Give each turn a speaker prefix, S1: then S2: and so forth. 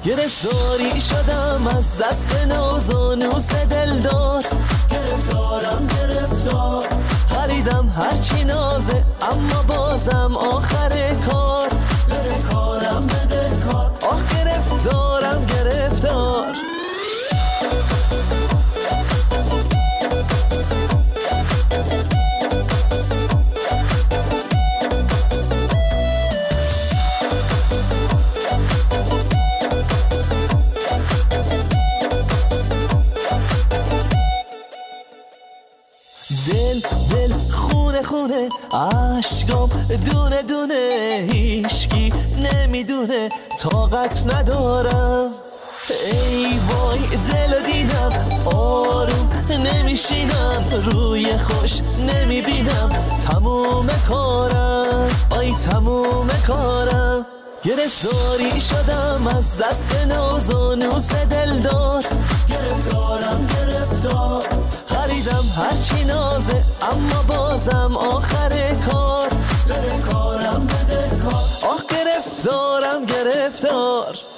S1: گرفتاری شدم از دست ناز و نوس دلدار، گرفتارم گرفتار. خریدم هرچی نازه اما بازم آخر کار، بده کارم بده کار. آه گرفتارم گرفتار. دل خونه خونه، عشقام دونه دونه، هیچکی نمیدونه طاقت ندارم. ای وای دل دیدم آروم نمیشینم، روی خوش نمیبینم، تموم کارم آی تموم کارم. گرفتاری شدم از دست ناز و نوس دلدار، گرفتارم گرفتار. خریدم هرچی نازه اما بازم آخر کار، بده کارم بده کار. آه گرفتارم گرفتار.